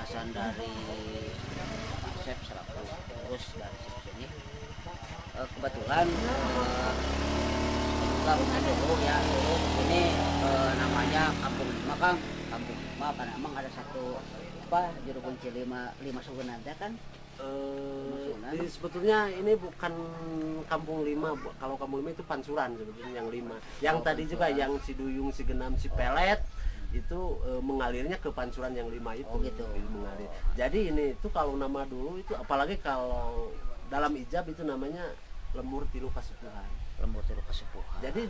penjelasan dari Pak Asep selaku pengurus dari sini. Kebetulan dulu ya ini namanya Kampung Lima, Kang. Kampung Lima karena emang ada satu juru kunci lima sugunan kan. Sebetulnya ini bukan Kampung Lima. Kalau Kampung Lima itu Pansuran sebetulnya yang 5. Yang tadi juga yang si Duyung, si Genam, si Pelet itu mengalirnya ke Pansuran yang 5 itu. Gitu. Mengalir. Jadi ini itu kalau nama dulu itu, apalagi kalau dalam ijab itu namanya Lemur Tilu Kasepuhan. Lemur Tilu Kasepuhan. Jadi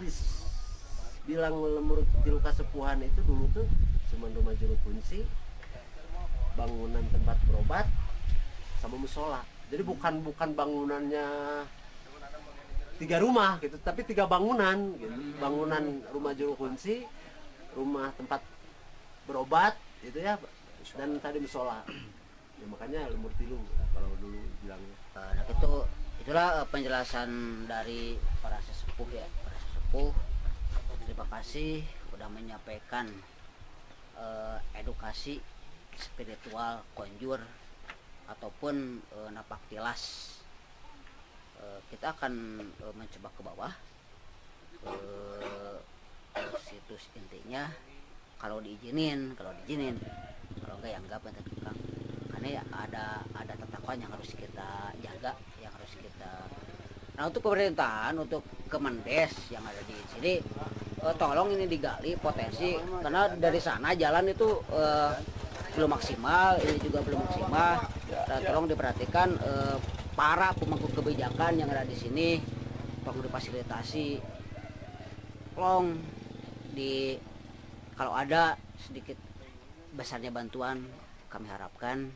bilang Lemur Tilu Kasepuhan itu dulu tuh cuma rumah juru kunci, bangunan tempat berobat, sama musola. Jadi bukan bangunannya 3 rumah gitu, tapi 3 bangunan gitu. Bangunan rumah juru kunci, rumah tempat berobat itu ya, dan tadi musola. Ya, makanya Lemur Tilu kalau dulu bilangnya. Nah, itulah penjelasan dari para sesepuh ya, para sesepuh. Terima kasih sudah menyampaikan edukasi spiritual konjur ataupun napak tilas. Kita akan mencoba ke bawah situs intinya kalau diizinin, kalau enggak ya enggak penting. Karena ya ada tatapan yang harus kita jaga, yang harus kita. Nah, untuk pemerintahan, untuk Kemendes yang ada di sini, tolong ini digali potensi, karena dari sana jalan itu belum maksimal, ini juga belum maksimal. Dan tolong diperhatikan para pemangku kebijakan yang ada di sini, tolong difasilitasi, tolong kalau ada sedikit besarnya bantuan kami harapkan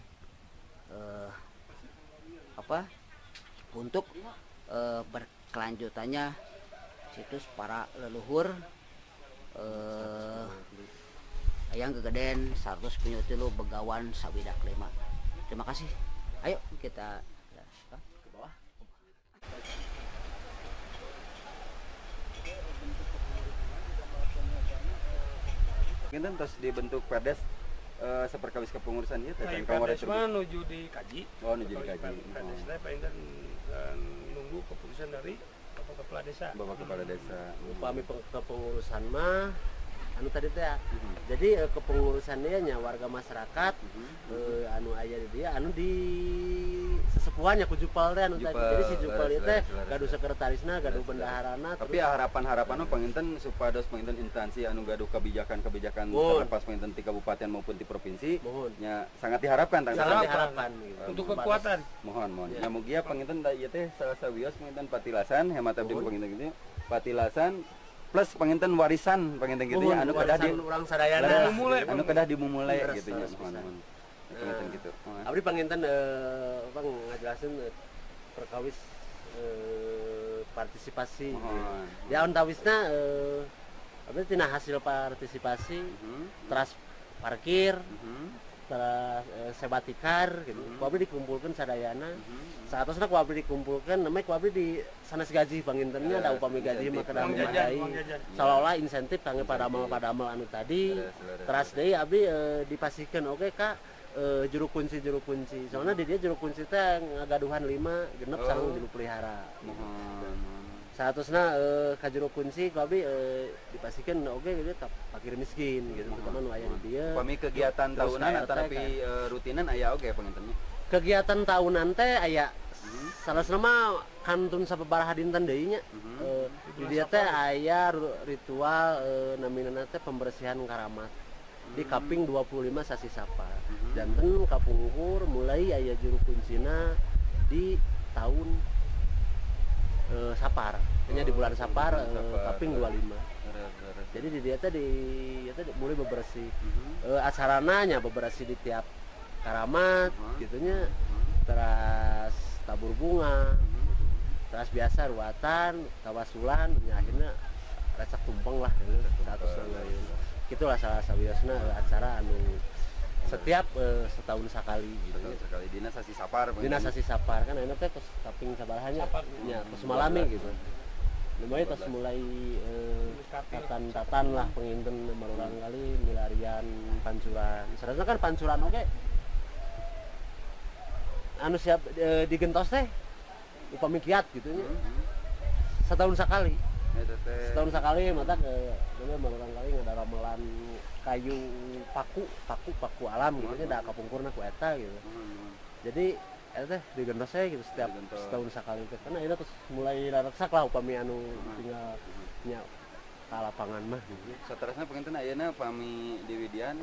untuk berkelanjutannya situs para leluhur Hayang Gegeden 100 Penyutilu Begawan Sawidak 5. Terima kasih. Ayo kita ke bawah. Kita terus dibentuk perdes seperkawis kepengurusan ya. Perdes mah nuju dikaji. Oh, nuju dikaji. Perdes teh paling nunggu keputusan dari Bapak Kepala Desa. Bapak Kepala Desa. Upami kepengurusan mah anu tadi teh ya. Jadi kepengurusannya nya warga masyarakat anu aya di dia anu di sesepuhannya ku Jupal teh anu tadi. Jadi si Jupal itu teh gaduh sekretarisna, gaduh bendaharana. Tapi harapan-harapan panginten supados panginten instansi anu gaduh kebijakan-kebijakan terlepas panginten di kabupaten maupun di provinsi nya sangat diharapkan sangat diharapkan untuk kekuatan. Mohon. Ya mugia panginten da ieu teh salah sawios panginten patilasan hemat abdi panginten gitu. Patilasan plus panginten warisan panginten gitu ya anu kedah di urang sadayana anu kedah dimumulai gitu nya mohon panginten gitu. Abdi panginten Bang ngajelasin perkawis partisipasi ya ontawisna abdi tina hasil partisipasi teras parkir teras sebatikar gitu abdi dikumpulkan sadayana saatosna ku abdi dikumpulkan namanya ku abdi di sanes gaji pangintennya ada upami gaji mah kada memadai seolah-olah insentif kangge padamal anu tadi teras deui abdi dipasikeun oke Kak juru kunci soalnya di dia juru kunci teh ngagaduhan 5 genep sareng juru pelihara saatosna ka juru kunci ku abdi dipasikeun oke gitu fakir miskin gitu terutama nu aya di dia upami kegiatan tahunan atau rutinan aya oge pangintennya kegiatan tahunan teh aya salasna mah kantun sababaraha dinten deui nya di dia teh aya ritual naminana teh pembersihan karamat di kaping 25 sasi sapar janten kapungkur mulai aya juru kuncina di tahun sapar hanya di bulan sapar kaping 25 jadi di dia teh mulai bebersih acaranya bebersih di tiap karamat gitunya teras tabur bunga teras biasa ruatan tawasulan akhirnya recak tumpeng lah gitu 100 gitulah salah sawiosna acara anu setiap setahun sekali gitu sekali dina sasi sapar kan enak teh kaping sabarahannya nya tos malami gitu lumayan tos mulai tatan lah penginten marurang kali milarian pancuran sebenarnya kan pancuran oke anu siap digentos teh upami kiat gitu nya. Setahun sekali. Eta teh. Setahun sekali mata ke namanya barang kali ada ramelan kayu paku alam gitu nya da kapungkurna ku eta gitu. Jadi eta teh digentos gitu setiap Digentos. setahun sekali teh. Karena ini terus mulai rareksak lah upami anu tinggal nya ka lapangan mah gitu. Saterusna panginten ayeuna pami di Widian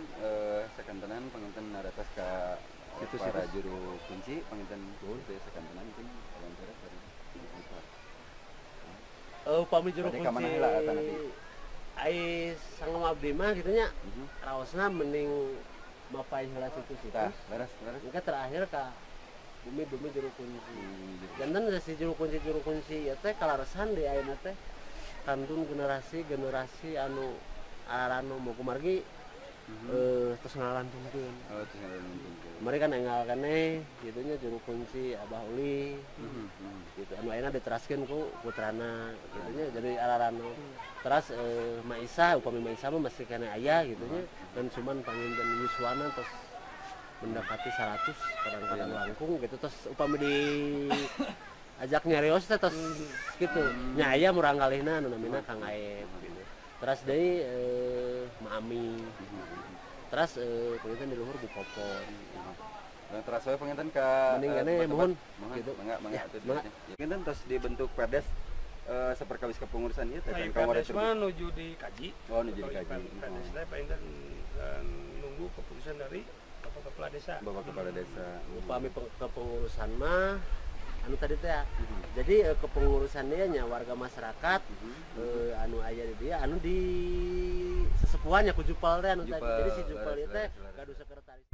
sakantenan panginten naratos ka Situs-situs. para juru kunci panginten teh sakantenan mungkin wawancara dari Upami juru Bade kunci ka mana heula eta nanti? ai sangem abdi mah gitu nya raosna mending mapai heula situ-situ. Tah, leres. Maka terakhir ka bumi juru kunci. Jantan si juru kunci ya teh kalarasan di ayeuna teh kantun generasi anu aranu mau kumargi terus ngalantunkeun. Oh, terus nuntung. Mari kan engal keneh gitu nya juru kunci Abah Uli gitu anu ayeuna diteraskeun ku putrana gitu nya jadi ararano. Terus Maisa upami Maisa mah masih kena aya gitu nya dan cuman panginten yuswana terus mendekati 100 kadang-kadang langkung gitu terus upami di ajak nyarios teh terus gitu nya aya murang kalihna anu namina Kang Aep gitu. Terus deui Mami. Terus panginten di luhur Bu Popon. Dan terus wae panginten ka Mending keneh mohon gitu. gitu. Mangga Ya, atuh. mangga. Panginten terus dibentuk Perdes saperkawis kepengurusan ieu teh Nah, kan kawaret Perdes mah nuju dikaji. Oh, nuju dikaji. Perdes teh panginten nunggu keputusan dari Bapak Kepala Desa. Bapak Kepala Desa. Upami kepengurusan mah anu tadi teh ya. Jadi kepengurusan dia nya warga masyarakat anu aya di dia anu di sesepuhannya ku Jupal teh anu tadi. Jupal, Jadi si Jupal leres, ieu teh leres. gaduh sekretaris.